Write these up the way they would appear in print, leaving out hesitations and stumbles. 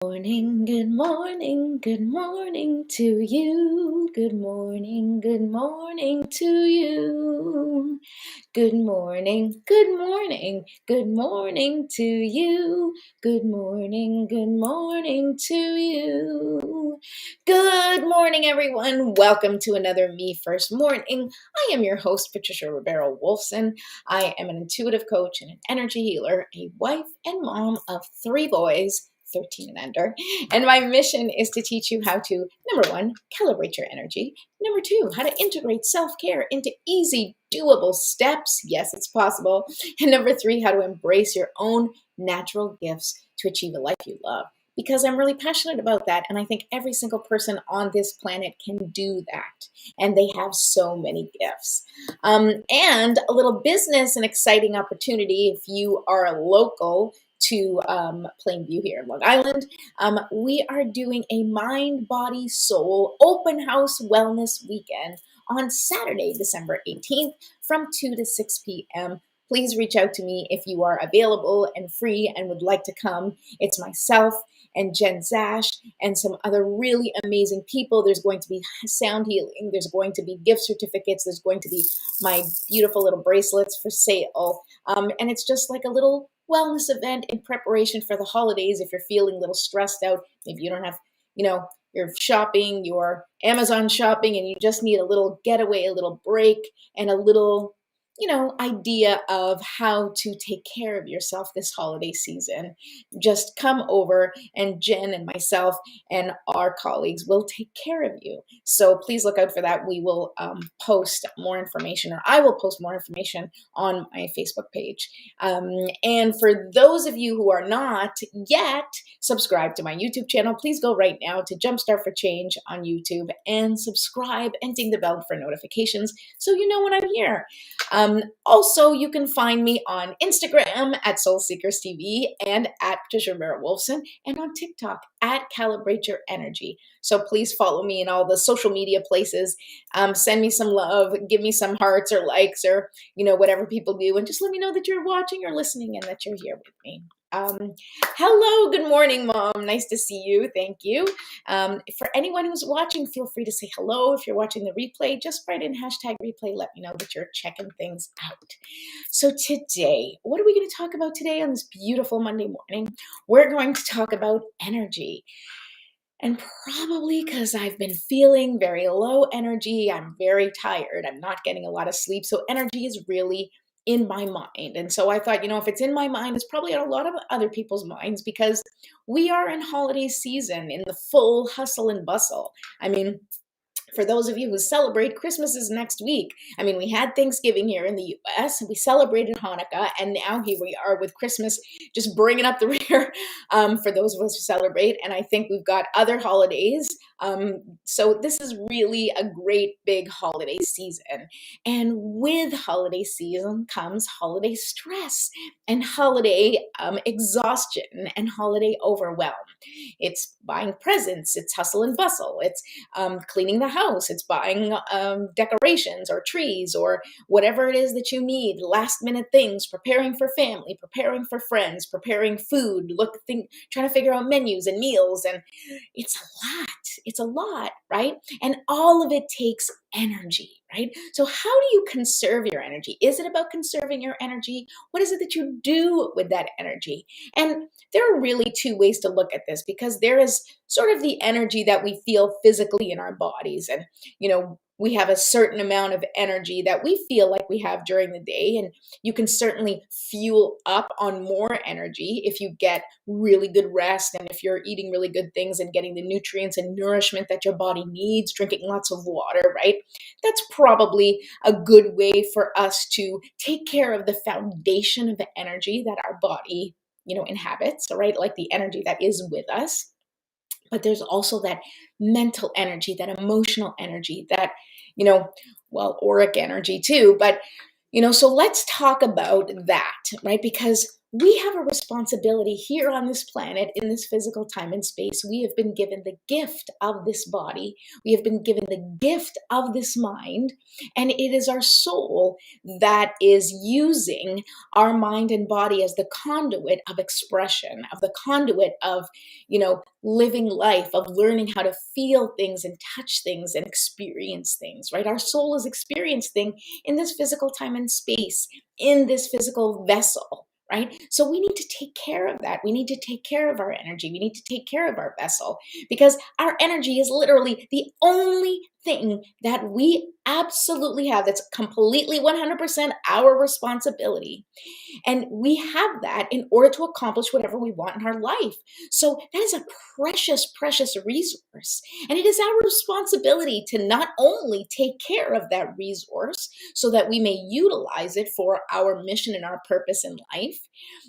Morning, good morning, good morning to you. Good morning to you. Good morning, good morning to you. Good morning to you. Good morning, everyone. Welcome to another Me First Morning. I am your host, Patricia Rivera Wolfson. I am an intuitive coach and an energy healer, a wife and mom of 3 boys, 13 and under. And my mission is to teach you how to, number 1, calibrate your energy. Number 2, how to integrate self-care into easy, doable steps. Yes, it's possible. And number 3, how to embrace your own natural gifts to achieve a life you love. Because I'm really passionate about that. And I think every single person on this planet can do that. And they have so many gifts. And a little business and exciting opportunity if you are local to Plainview here in Long Island. We are doing a mind, body, soul open house wellness weekend on Saturday, December 18th from 2 to 6 p.m. Please reach out to me if you are available and free and would like to come. It's myself and Jen Zash and some other really amazing people. There's going to be sound healing. There's going to be gift certificates. There's going to be my beautiful little bracelets for sale. And it's just like a little wellness event in preparation for the holidays. If you're feeling a little stressed out, maybe you don't have, you're shopping, you're Amazon shopping, and you just need a little getaway, a little break, and a little idea of how to take care of yourself this holiday season, just come over and Jen and myself and our colleagues will take care of you. So please look out for that. We will post more information, or I will post more information on my Facebook page. And for those of you who are not yet subscribed to my YouTube channel, please go right now to Jumpstart for Change on YouTube and subscribe and ding the bell for notifications so you know when I'm here. Also, you can find me on Instagram at SoulSeekersTV and at Patricia Rivera Wolfson, and on TikTok at Calibrate Your Energy. So please follow me in all the social media places. Send me some love, give me some hearts or likes or whatever people do, and just let me know that you're watching or listening and that you're here with me. Hello, good morning, Mom. Nice to see you. Thank you. For anyone who's watching, feel free to say hello. If you're watching the replay, just write in #replay. Let me know that you're checking things out. So today, what are we going to talk about today on this beautiful Monday morning? We're going to talk about energy. And probably because I've been feeling very low energy, I'm very tired, I'm not getting a lot of sleep. So energy is really in my mind. And so I thought, if it's in my mind, it's probably on a lot of other people's minds because we are in holiday season, in the full hustle and bustle. I mean, for those of you who celebrate, Christmas is next week. I mean, we had Thanksgiving here in the US, we celebrated Hanukkah, and now here we are with Christmas just bringing up the rear for those of us who celebrate. And I think we've got other holidays. So this is really a great big holiday season. And with holiday season comes holiday stress and holiday exhaustion and holiday overwhelm. It's buying presents, it's hustle and bustle, it's cleaning the house, it's buying decorations or trees or whatever it is that you need, last minute things, preparing for family, preparing for friends, preparing food, trying to figure out menus and meals. And it's a lot, right? And all of it takes energy, right? So how do you conserve your energy? Is it about conserving your energy? What is it that you do with that energy? And there are really 2 ways to look at this, because there is sort of the energy that we feel physically in our bodies. And, we have a certain amount of energy that we feel like we have during the day. And you can certainly fuel up on more energy if you get really good rest and if you're eating really good things and getting the nutrients and nourishment that your body needs, drinking lots of water, right? That's probably a good way for us to take care of the foundation of the energy that our body inhabits, right? Like the energy that is with us. But there's also that mental energy, that emotional energy, that, auric energy too. But, so let's talk about that, right? Because we have a responsibility here on this planet, in this physical time and space. We have been given the gift of this body. We have been given the gift of this mind. And it is our soul that is using our mind and body as the conduit of expression, of the conduit of, living life, of learning how to feel things and touch things and experience things, right? Our soul is experiencing in this physical time and space, in this physical vessel. Right? So we need to take care of that. We need to take care of our energy. We need to take care of our vessel, because our energy is literally the only thing that we absolutely have that's completely 100% our responsibility. And we have that in order to accomplish whatever we want in our life. So that is a precious, precious resource. And it is our responsibility to not only take care of that resource so that we may utilize it for our mission and our purpose in life,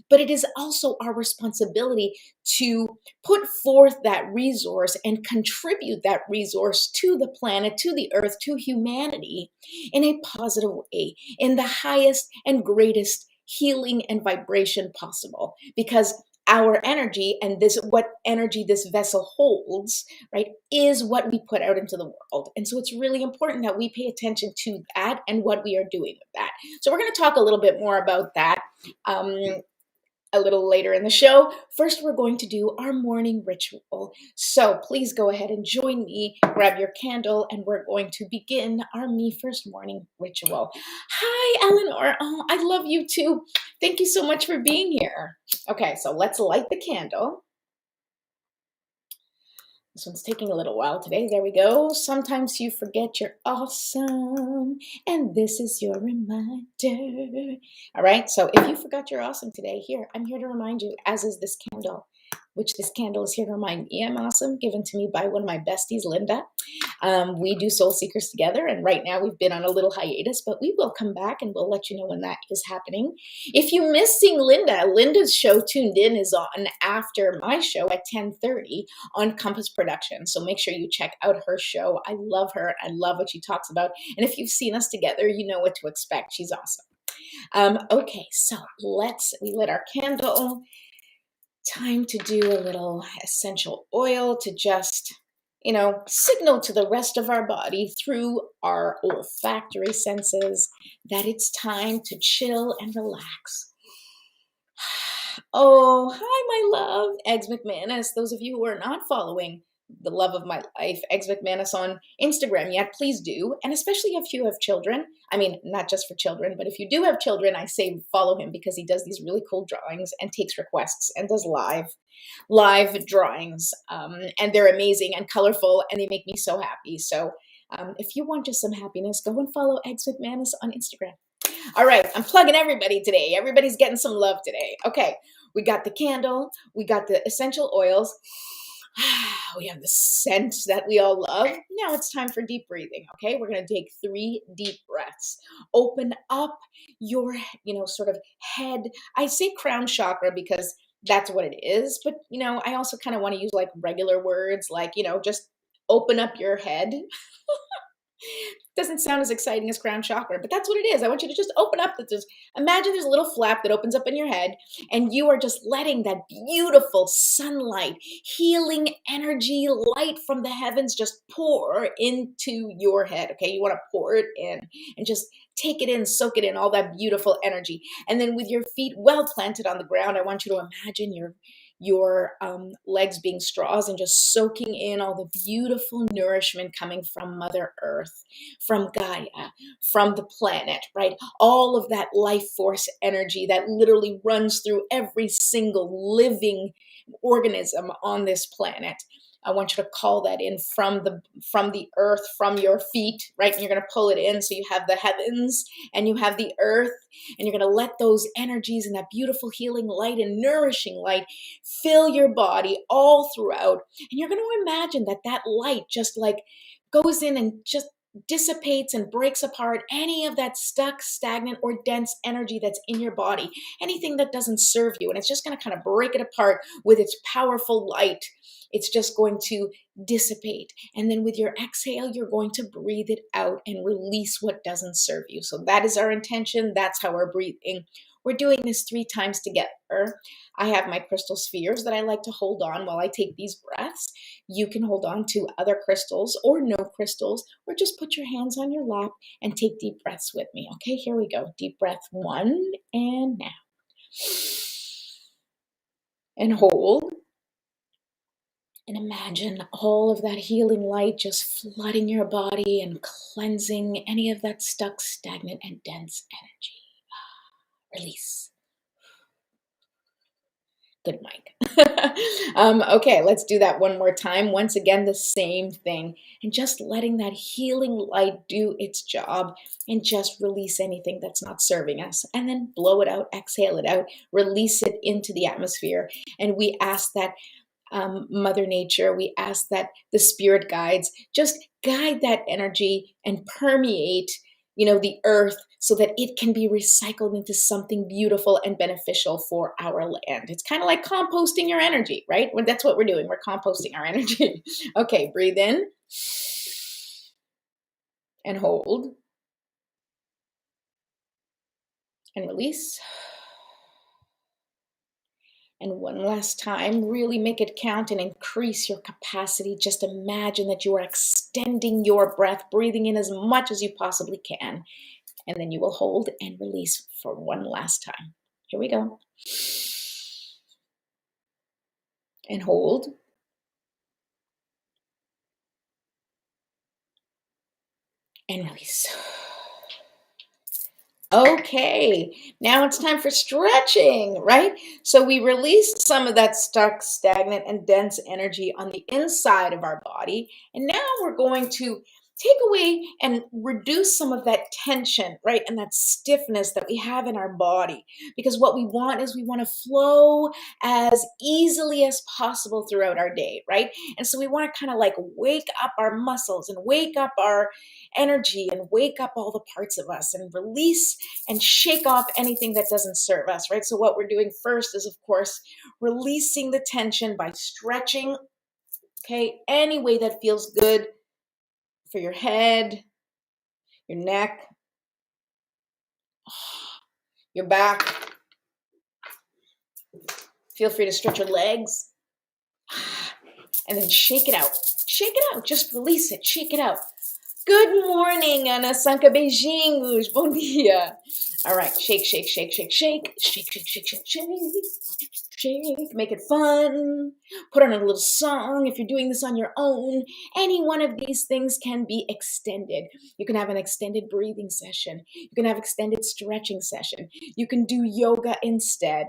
but it is also our responsibility to put forth that resource and contribute that resource to the planet, to the earth, to humanity in a positive way, in the highest and greatest healing and vibration possible. Because our energy, and what energy this vessel holds, right, is what we put out into the world. And so it's really important that we pay attention to that and what we are doing with that. So we're going to talk a little bit more about that a little later in the show. First, we're going to do our morning ritual. So please go ahead and join me, grab your candle, and we're going to begin our Me First morning ritual. Hi, Eleanor. Oh, I love you too. Thank you so much for being here. Okay, so let's light the candle. This one's taking a little while today. There we go. Sometimes you forget you're awesome, and this is your reminder. All right, so if you forgot you're awesome today, I'm here to remind you, as is this candle, which this candle is here to remind me I'm awesome, given to me by one of my besties, Linda. We do Soul Seekers together, and right now we've been on a little hiatus, but we will come back and we'll let you know when that is happening. If you miss seeing Linda's show Tuned In is on after my show at 10:30 on Compass Production. So make sure you check out her show. I love her. I love what she talks about. And if you've seen us together, you know what to expect. She's awesome. Okay, so we lit our candle. Time to do a little essential oil to just, signal to the rest of our body through our olfactory senses that it's time to chill and relax. Oh, hi, my love, Eggs McManus. Those of you who are not following the love of my life, Eggs McManus, on Instagram yet, please do. And especially if you have children. I mean, not just for children, but if you do have children, I say follow him, because he does these really cool drawings and takes requests and does live drawings. And they're amazing and colorful, and they make me so happy. So if you want just some happiness, go and follow Eggs McManus on Instagram. All right, I'm plugging everybody today. Everybody's getting some love today. Okay, we got the candle, we got the essential oils, we have the scent that we all love. Now it's time for deep breathing, okay? We're going to take 3 deep breaths. Open up your, sort of head. I say crown chakra because that's what it is, but, I also kind of want to use like regular words, like, just open up your head. Doesn't sound as exciting as crown chakra, but that's what it is. I want you to just open up. Imagine there's a little flap that opens up in your head, and you are just letting that beautiful sunlight, healing energy, light from the heavens just pour into your head. Okay, you want to pour it in and just take it in, soak it in, all that beautiful energy. And then with your feet well planted on the ground, I want you to imagine your legs being straws and just soaking in all the beautiful nourishment coming from Mother Earth, from Gaia, from the planet, right? All of that life force energy that literally runs through every single living organism on this planet. I want you to call that in from the earth, from your feet, right? And you're going to pull it in. So you have the heavens and you have the earth, and you're going to let those energies and that beautiful healing light and nourishing light fill your body all throughout. And you're going to imagine that light just like goes in and just dissipates and breaks apart any of that stuck, stagnant, or dense energy that's in your body, anything that doesn't serve you. And it's just going to kind of break it apart with its powerful light. It's just going to dissipate. And then with your exhale, you're going to breathe it out and release what doesn't serve you. So that is our intention. That's how we're breathing. We're doing this 3 times together. I have my crystal spheres that I like to hold on while I take these breaths. You can hold on to other crystals or no crystals, or just put your hands on your lap and take deep breaths with me. Okay, here we go. Deep breath 1, and now. And hold. And imagine all of that healing light just flooding your body and cleansing any of that stuck, stagnant, and dense energy. Release. Good, Mike. Okay, let's do that one more time. Once again, the same thing. And just letting that healing light do its job and just release anything that's not serving us. And then blow it out, exhale it out, release it into the atmosphere. And we ask that Mother Nature, we ask that the spirit guides just guide that energy and permeate, the earth so that it can be recycled into something beautiful and beneficial for our land. It's kind of like composting your energy, right? Well, that's what we're doing. We're composting our energy. Okay, breathe in and hold and release. And one last time, really make it count and increase your capacity. Just imagine that you are extending your breath, breathing in as much as you possibly can. And then you will hold and release for one last time. Here we go. And hold. And release. Okay, now it's time for stretching, right? So we released some of that stuck, stagnant, and dense energy on the inside of our body. And now we're going to take away and reduce some of that tension, right? And that stiffness that we have in our body. Because what we want is we want to flow as easily as possible throughout our day, right? And so we want to kind of like wake up our muscles and wake up our energy and wake up all the parts of us and release and shake off anything that doesn't serve us, right? So what we're doing first is, of course, releasing the tension by stretching, okay? Any way that feels good for your head, your neck, your back. Feel free to stretch your legs. And then shake it out. Shake it out. Just release it. Shake it out. Good morning, Ana Sanka. Beijinhos. Bom dia. All right. Shake, shake, shake, shake, shake. Shake, shake, shake, shake, shake. Shake. Make it fun. Put on a little song. If you're doing this on your own, any one of these things can be extended. You can have an extended breathing session. You can have extended stretching session. You can do yoga instead.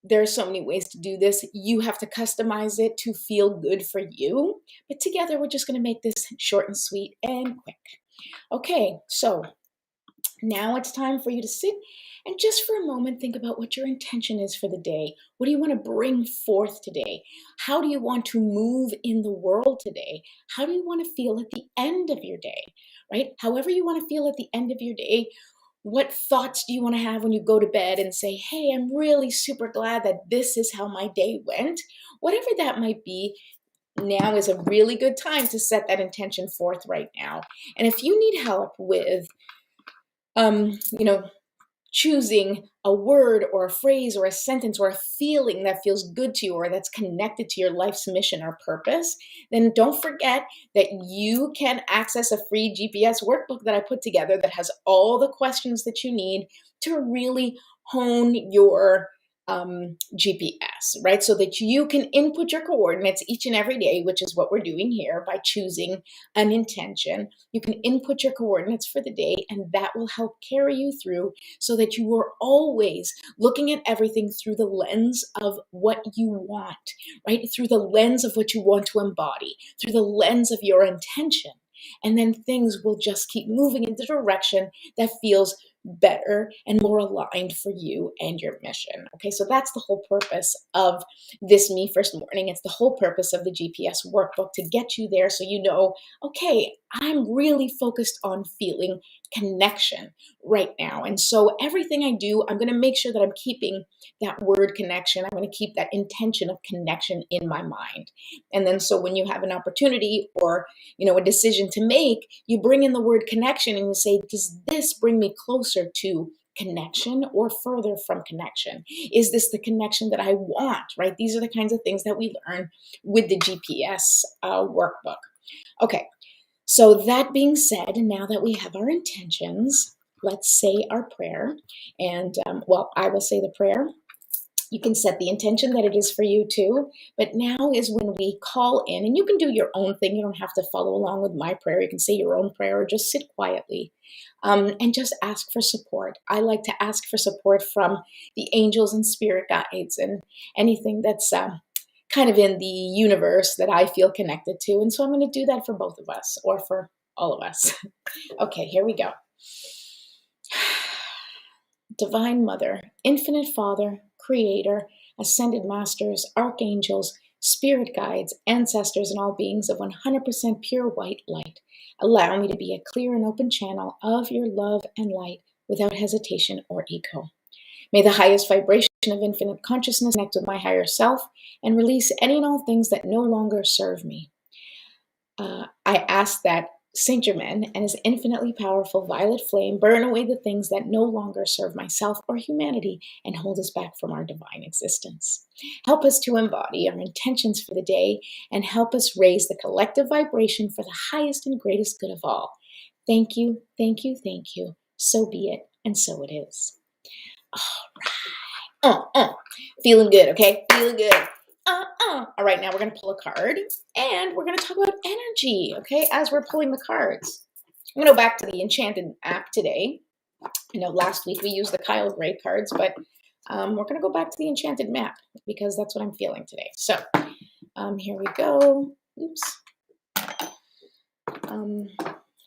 There are so many ways to do this. You have to customize it to feel good for you. But together, we're just going to make this short and sweet and quick. Okay, so now it's time for you to sit and just for a moment think about what your intention is for the day. What do you want to bring forth today? How do you want to move in the world today? How do you want to feel at the end of your day, right? However you want to feel at the end of your day. What thoughts do you want to have when you go to bed and say, hey, I'm really super glad that this is how my day went? Whatever that might be, now is a really good time to set that intention forth right now. And if you need help with, choosing a word or a phrase or a sentence or a feeling that feels good to you or that's connected to your life's mission or purpose, then don't forget that you can access a free GPS workbook that I put together that has all the questions that you need to really hone your GPS, right? So that you can input your coordinates each and every day, which is what we're doing here by choosing an intention. You can input your coordinates for the day, and that will help carry you through so that you are always looking at everything through the lens of what you want, right? Through the lens of what you want to embody, through the lens of your intention. And then things will just keep moving in the direction that feels better and more aligned for you and your mission. Okay, so that's the whole purpose of this Me First Morning. It's the whole purpose of the GPS workbook to get you there so you know, okay, I'm really focused on feeling connection right now. And so everything I do, I'm going to make sure that I'm keeping that word connection. I'm going to keep that intention of connection in my mind. And then so when you have an opportunity or, a decision to make, you bring in the word connection and you say, does this bring me closer to connection or further from connection? Is this the connection that I want, right? These are the kinds of things that we learn with the GPS workbook. Okay, so that being said, now that we have our intentions, let's say our prayer. And well, I will say the prayer. You can set the intention that it is for you too. But now is when we call in, and you can do your own thing. You don't have to follow along with my prayer. You can say your own prayer or just sit quietly and just ask for support. I like to ask for support from the angels and spirit guides and anything that's kind of in the universe that I feel connected to. And so I'm going to do that for both of us or for all of us. Okay, here we go. Divine Mother, Infinite Father, Creator, Ascended Masters, Archangels, Spirit Guides, Ancestors, and all beings of 100% pure white light, allow me to be a clear and open channel of your love and light without hesitation or ego. May the highest vibration of infinite consciousness connect with my higher self and release any and all things that no longer serve me. I ask that Saint Germain and his infinitely powerful violet flame burn away the things that no longer serve myself or humanity and hold us back from our divine existence. Help us to embody our intentions for the day and help us raise the collective vibration for the highest and greatest good of all. Thank you, thank you, thank you. So be it, and so it is. All right. Feeling good, okay? Feeling good. All right, now we're going to pull a card, and we're going to talk about energy, okay, as we're pulling the cards. I'm going to go back to the Enchanted app today. You know, last week we used the Kyle Gray cards, but we're going to go back to the Enchanted map because that's what I'm feeling today. So here we go. Oops. I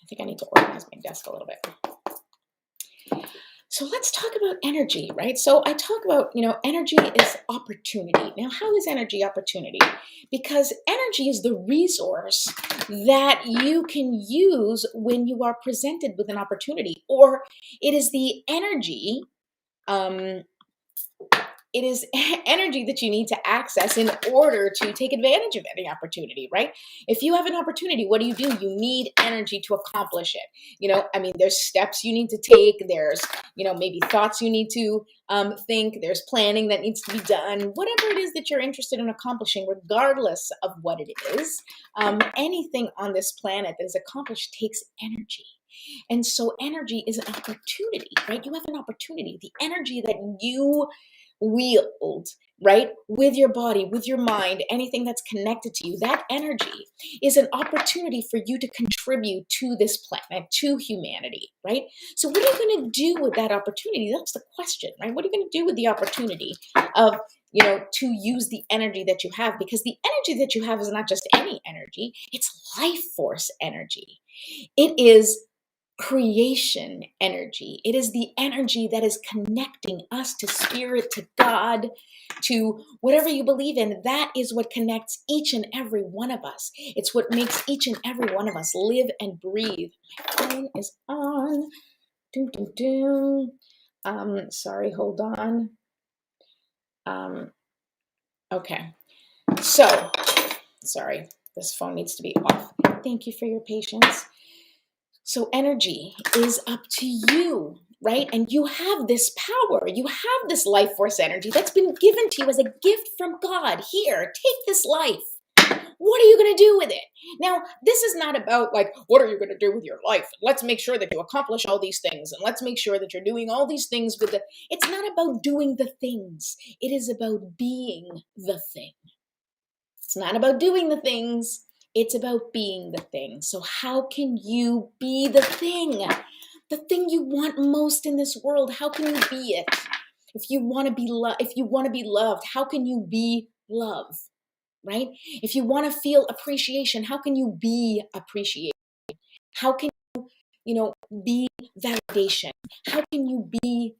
think I need to organize my desk a little bit. So let's talk about energy, right? So I talk about, energy is opportunity. Now, how is energy opportunity? Because energy is the resource that you can use when you are presented with an opportunity, or it is the energy, it is energy that you need to access in order to take advantage of any opportunity, right? If you have an opportunity, what do? You need energy to accomplish it. There's steps you need to take. There's, maybe thoughts you need to think. There's planning that needs to be done. Whatever it is that you're interested in accomplishing, regardless of what it is, anything on this planet that is accomplished takes energy. And so energy is an opportunity, right? You have an opportunity. The energy that you wield, right, with your body, with your mind, anything that's connected to you, that energy is an opportunity for you to contribute to this planet, to humanity, right? So what are you going to do with that opportunity? That's the question, right? What are you going to do with the opportunity of, to use the energy that you have? Because the energy that you have is not just any energy, it's life force energy. It is creation energy. It is the energy that is connecting us to spirit, to God, to whatever you believe in. That is what connects each and every one of us. It's what makes each and every one of us live and breathe. My phone is on. Doom, doom, doom. Sorry, hold on. Okay. So, sorry, this phone needs to be off. Thank you for your patience. So energy is up to you, right? And you have this power. You have this life force energy that's been given to you as a gift from God. Here, take this life. What are you going to do with it? Now, this is not about what are you going to do with your life? Let's make sure that you accomplish all these things. And let's make sure that you're doing all these things with it's not about doing the things. It is about being the thing. It's not about doing the things. It's about being the thing. So how can you be the thing? The thing you want most in this world, how can you be it? If you want to be loved, how can you be love? Right? If you want to feel appreciation, how can you be appreciation? How can you, be validation? How can you be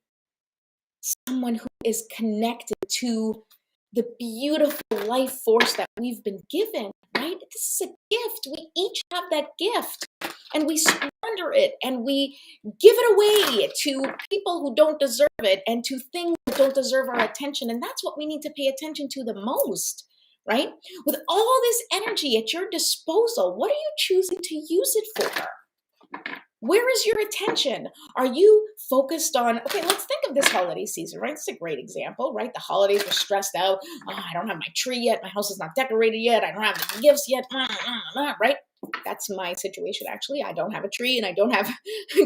someone who is connected to the beautiful life force that we've been given, right? This is a gift. We each have that gift, and we squander it, and we give it away to people who don't deserve it, and to things that don't deserve our attention. And that's what we need to pay attention to the most, right? With all this energy at your disposal, what are you choosing to use it for? Where is your attention? Are you focused on, okay, let's think of this holiday season, right? It's a great example, right? The holidays were stressed out. Oh, I don't have my tree yet. My house is not decorated yet. I don't have the gifts yet, right? That's my situation, actually. I don't have a tree and I don't have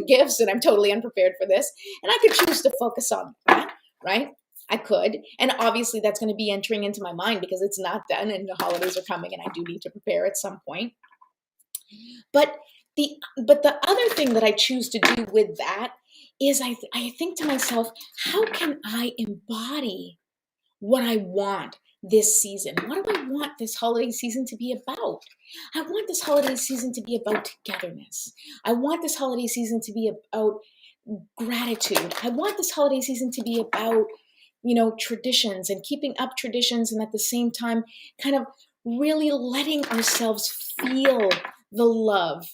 gifts and I'm totally unprepared for this. And I could choose to focus on that, right? I could. And obviously that's going to be entering into my mind because it's not done and the holidays are coming and I do need to prepare at some point. But the other thing that I choose to do with that is I think to myself, how can I embody what I want this season? What do I want this holiday season to be about? I want this holiday season to be about togetherness. I want this holiday season to be about gratitude. I want this holiday season to be about, traditions and keeping up traditions and at the same time kind of really letting ourselves feel the love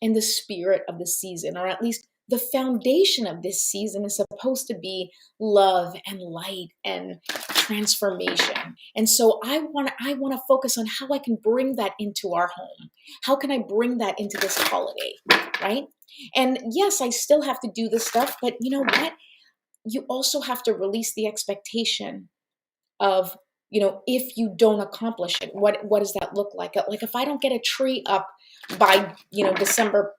and the spirit of the season, or at least the foundation of this season is supposed to be love and light and transformation. And so I want to focus on how I can bring that into our home. How can I bring that into this holiday, right? And yes, I still have to do this stuff, but you know what? You also have to release the expectation of, if you don't accomplish it, what does that look like? Like if I don't get a tree up by, December,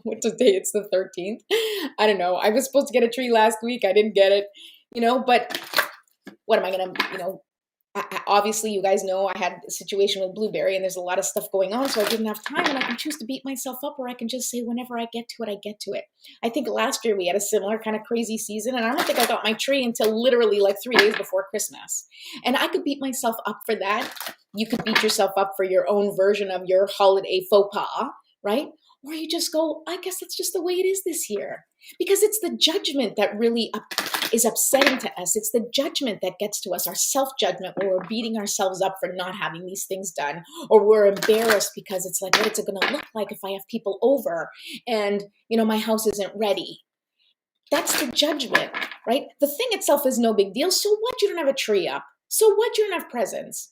what's the day? It's the 13th. I don't know. I was supposed to get a tree last week. I didn't get it, but what am I going to, obviously you guys know I had a situation with Blueberry and there's a lot of stuff going on. So I didn't have time and I can choose to beat myself up or I can just say, whenever I get to it, I get to it. I think last year we had a similar kind of crazy season and I don't think I got my tree until literally like 3 days before Christmas. And I could beat myself up for that. You could beat yourself up for your own version of your holiday faux pas, right? Or you just go, I guess that's just the way it is this year. Because it's the judgment that really is upsetting to us. It's the judgment that gets to us, our self-judgment, where we're beating ourselves up for not having these things done, or we're embarrassed because it's like, what is it going to look like if I have people over and, my house isn't ready? That's the judgment, right? The thing itself is no big deal. So what? You don't have a tree up. So what? You don't have presents.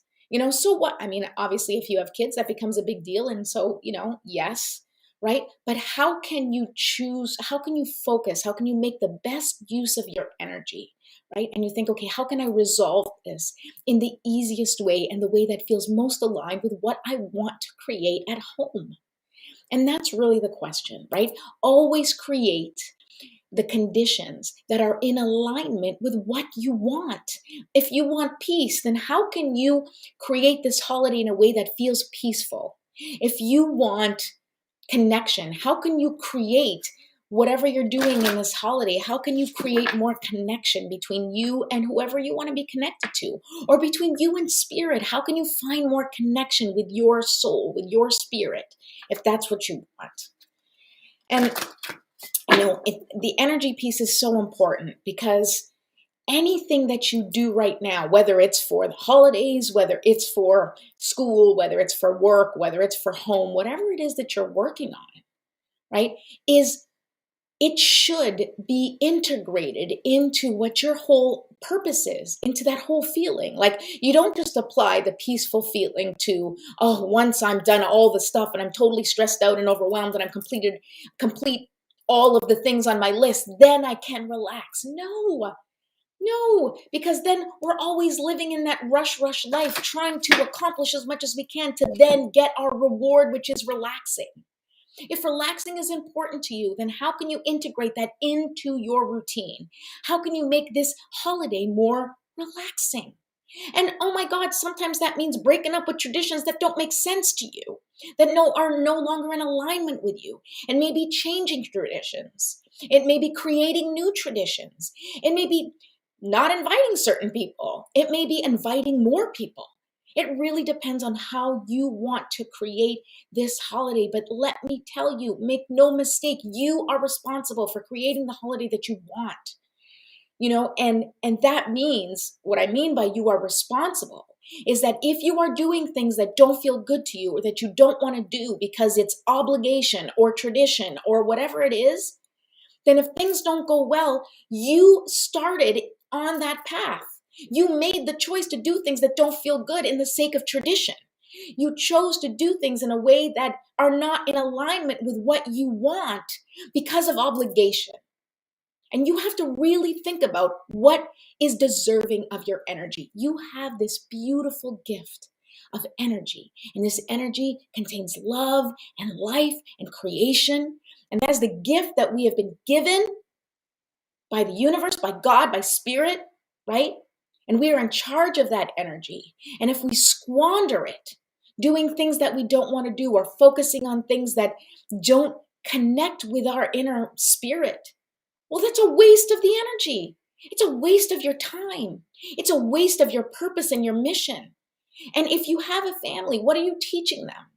So what? I mean, obviously, if you have kids, that becomes a big deal. And so, yes, right? But how can you choose? How can you focus? How can you make the best use of your energy, right? And you think, okay, how can I resolve this in the easiest way and the way that feels most aligned with what I want to create at home? And that's really the question, right? Always create the conditions that are in alignment with what you want. If you want peace, then how can you create this holiday in a way that feels peaceful? If you want connection, how can you create whatever you're doing in this holiday? How can you create more connection between you and whoever you want to be connected to? Or between you and spirit? How can you find more connection with your soul, with your spirit, if that's what you want? And the energy piece is so important because anything that you do right now, whether it's for the holidays, whether it's for school, whether it's for work, whether it's for home, whatever it is that you're working on, right, it should be integrated into what your whole purpose is, into that whole feeling. Like you don't just apply the peaceful feeling to, oh, once I'm done all the stuff and I'm totally stressed out and overwhelmed and I'm complete all of the things on my list, then I can relax. No, because then we're always living in that rush life, trying to accomplish as much as we can to then get our reward, which is relaxing. If relaxing is important to you, then how can you integrate that into your routine? How can you make this holiday more relaxing? And oh my God, sometimes that means breaking up with traditions that don't make sense to you, that are no longer in alignment with you, and maybe changing traditions. It may be creating new traditions. It may be not inviting certain people. It may be inviting more people. It really depends on how you want to create this holiday. But let me tell you, make no mistake, you are responsible for creating the holiday that you want. And that means, what I mean by you are responsible is that if you are doing things that don't feel good to you or that you don't want to do because it's obligation or tradition or whatever it is, then if things don't go well, you started on that path. You made the choice to do things that don't feel good in the sake of tradition. You chose to do things in a way that are not in alignment with what you want because of obligation. And you have to really think about what is deserving of your energy. You have this beautiful gift of energy, and this energy contains love and life and creation. And that is the gift that we have been given by the universe, by God, by spirit, right? And we are in charge of that energy. And if we squander it, doing things that we don't want to do or focusing on things that don't connect with our inner spirit, well, that's a waste of the energy. It's a waste of your time. It's a waste of your purpose and your mission. And if you have a family, what are you teaching them?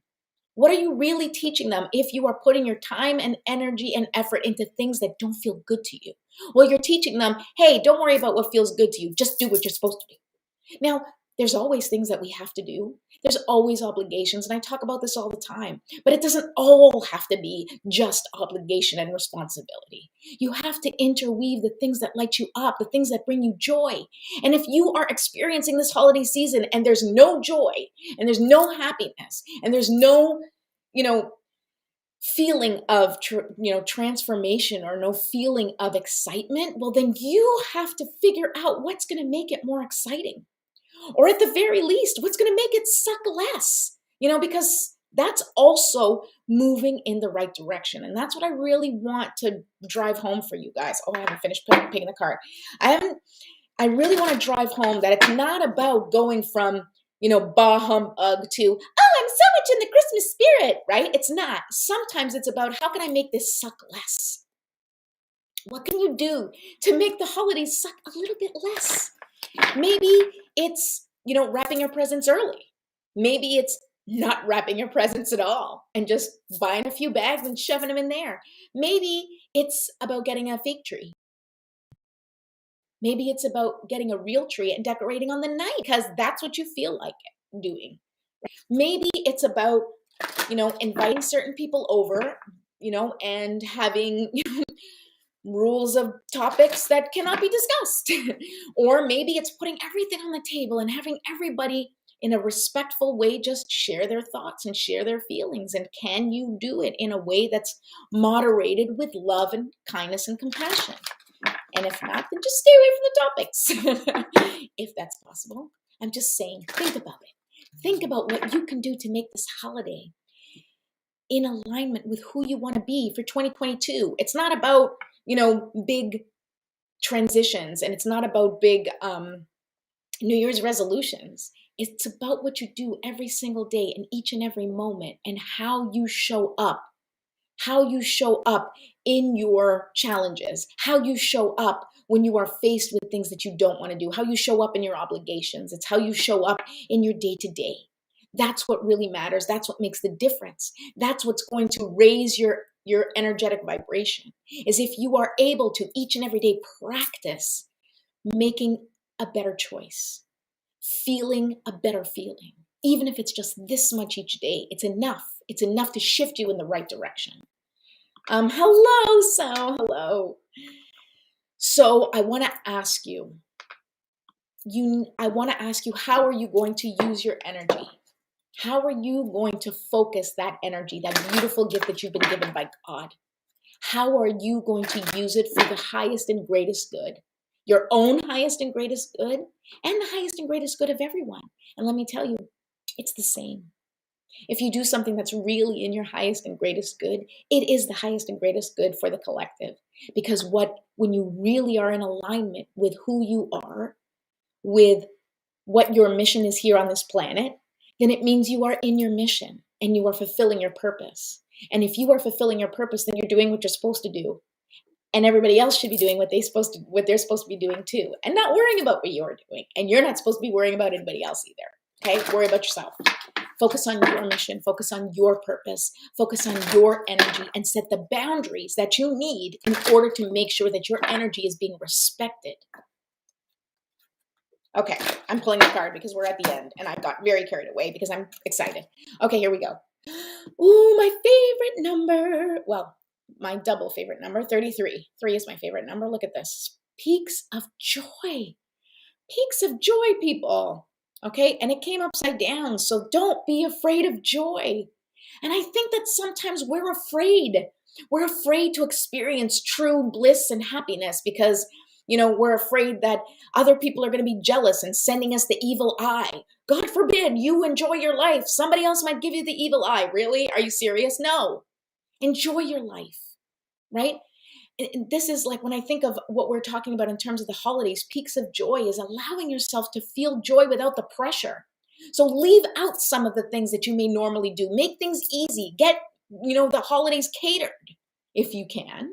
What are you really teaching them if you are putting your time and energy and effort into things that don't feel good to you? Well, you're teaching them, hey, don't worry about what feels good to you. Just do what you're supposed to do. Now, there's always things that we have to do. There's always obligations, and I talk about this all the time. But it doesn't all have to be just obligation and responsibility. You have to interweave the things that light you up, the things that bring you joy. And if you are experiencing this holiday season and there's no joy, and there's no happiness, and there's no, feeling of transformation, or no feeling of excitement, well, then you have to figure out what's going to make it more exciting. Or at the very least, what's going to make it suck less, because that's also moving in the right direction. And that's what I really want to drive home for you guys. Oh, I haven't finished picking the card. I really want to drive home that it's not about going from, bah humbug to, oh, I'm so much in the Christmas spirit, right? It's not. Sometimes it's about, how can I make this suck less? What can you do to make the holidays suck a little bit less? Maybe it's, wrapping your presents early. Maybe it's not wrapping your presents at all and just buying a few bags and shoving them in there. Maybe it's about getting a fake tree. Maybe it's about getting a real tree and decorating on the night because that's what you feel like doing. Maybe it's about, inviting certain people over, and having rules of topics that cannot be discussed. Or maybe it's putting everything on the table and having everybody in a respectful way just share their thoughts and share their feelings. And can you do it in a way that's moderated with love and kindness and compassion? And if not, then just stay away from the topics. If that's possible. I'm just saying, think about it. Think about what you can do to make this holiday in alignment with who you want to be for 2022. It's not about, big transitions, and it's not about big New Year's resolutions. It's about what you do every single day and each and every moment, and how you show up in your challenges, how you show up when you are faced with things that you don't want to do, how you show up in your obligations. It's how you show up in your day-to-day. That's what really matters. That's what makes the difference. That's what's going to raise your energetic vibration, is if you are able to each and every day practice making a better choice, feeling a better feeling. Even if it's just this much each day, it's enough. It's enough to shift you in the right direction. Hello. So I want to ask you, how are you going to use your energy? How are you going to focus that energy, that beautiful gift that you've been given by God? How are you going to use it for the highest and greatest good? Your own highest and greatest good, and the highest and greatest good of everyone. And let me tell you, it's the same. If you do something that's really in your highest and greatest good, it is the highest and greatest good for the collective. Because when you really are in alignment with who you are, with what your mission is here on this planet, then it means you are in your mission and you are fulfilling your purpose. And if you are fulfilling your purpose, then you're doing what you're supposed to do. And everybody else should be doing what they're supposed to be doing too, and not worrying about what you're doing. And you're not supposed to be worrying about anybody else either. Okay? Worry about yourself. Focus on your mission, focus on your purpose, focus on your energy, and set the boundaries that you need in order to make sure that your energy is being respected. Okay, I'm pulling the card because we're at the end, and I got very carried away because I'm excited. Okay, here we go. Ooh, my favorite number. Well, my double favorite number, 33. 3 is my favorite number. Look at this. Peaks of joy. Peaks of joy, people. okay? And it came upside down. So don't be afraid of joy. And I think that sometimes we're afraid. We're afraid to experience true bliss and happiness because, we're afraid that other people are going to be jealous and sending us the evil eye. God forbid you enjoy your life. Somebody else might give you the evil eye. Really? Are you serious? No. Enjoy your life, right? And this is like when I think of what we're talking about in terms of the holidays, peaks of joy is allowing yourself to feel joy without the pressure. So leave out some of the things that you may normally do. Make things easy. Get, the holidays catered if you can,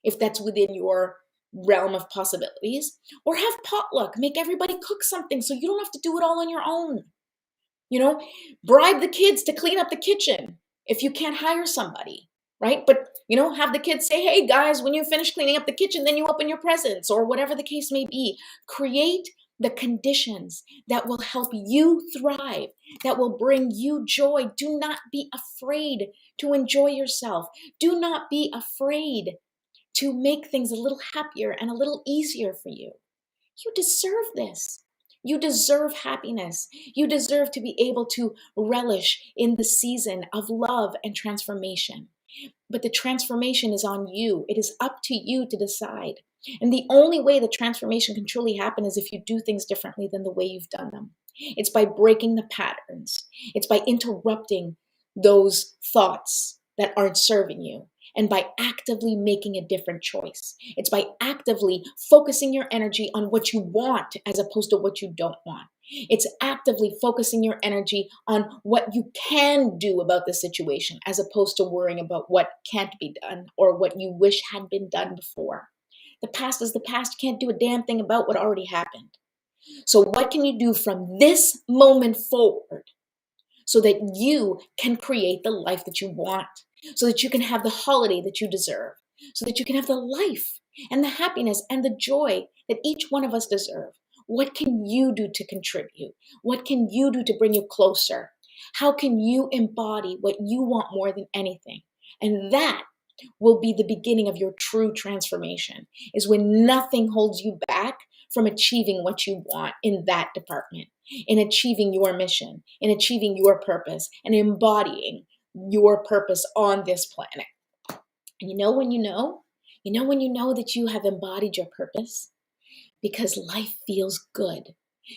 if that's within your realm of possibilities, or have potluck. Make everybody cook something so you don't have to do it all on your own. Bribe the kids to clean up the kitchen if you can't hire somebody, right? But, have the kids say, hey guys, when you finish cleaning up the kitchen, then you open your presents or whatever the case may be. Create the conditions that will help you thrive, that will bring you joy. Do not be afraid to enjoy yourself. Do not be afraid to make things a little happier and a little easier for you. You deserve this. You deserve happiness. You deserve to be able to relish in the season of love and transformation. But the transformation is on you. It is up to you to decide. And the only way the transformation can truly happen is if you do things differently than the way you've done them. It's by breaking the patterns. It's by interrupting those thoughts that aren't serving you, and by actively making a different choice. It's by actively focusing your energy on what you want as opposed to what you don't want. It's actively focusing your energy on what you can do about the situation as opposed to worrying about what can't be done or what you wish had been done before. The past is the past. You can't do a damn thing about what already happened. So what can you do from this moment forward so that you can create the life that you want, so that you can have the holiday that you deserve, so that you can have the life and the happiness and the joy that each one of us deserve? What can you do to contribute? What can you do to bring you closer? How can you embody what you want more than anything? And that will be the beginning of your true transformation, is when nothing holds you back from achieving what you want in that department, in achieving your mission, in achieving your purpose, and embodying your purpose on this planet. And when you know when you know that you have embodied your purpose, because life feels good.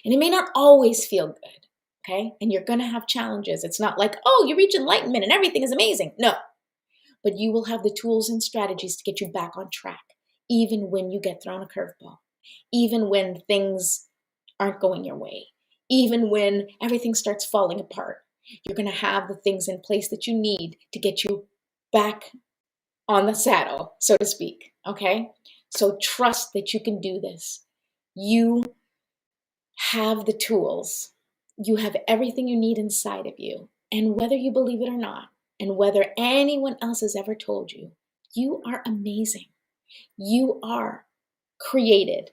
And it may not always feel good, okay? And you're going to have challenges. It's not like, oh, you reach enlightenment and everything is amazing. No. But you will have the tools and strategies to get you back on track, even when you get thrown a curveball, even when things aren't going your way, even when everything starts falling apart. You're going to have the things in place that you need to get you back on the saddle, so to speak, okay? So trust that you can do this. You have the tools. You have everything you need inside of you. And whether you believe it or not, and whether anyone else has ever told you, you are amazing. You are created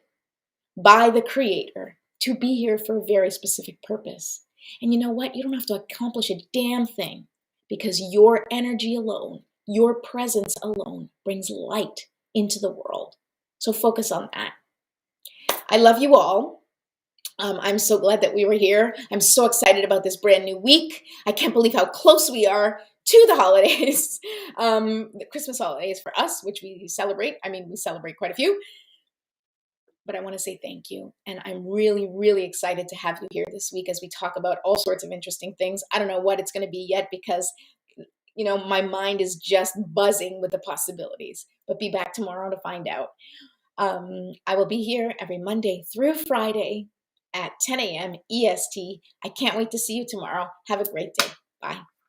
by the Creator to be here for a very specific purpose. And you know what? You don't have to accomplish a damn thing, because your energy alone, your presence alone brings light into the world. So focus on that. I love you all. I'm so glad that we were here. I'm so excited about this brand new week. I can't believe how close we are to the holidays, the Christmas holidays for us, which we celebrate. I mean, we celebrate quite a few. But I want to say thank you. And I'm really, really excited to have you here this week as we talk about all sorts of interesting things. I don't know what it's going to be yet, because, my mind is just buzzing with the possibilities. But be back tomorrow to find out. I will be here every Monday through Friday at 10 a.m. EST. I can't wait to see you tomorrow. Have a great day. Bye.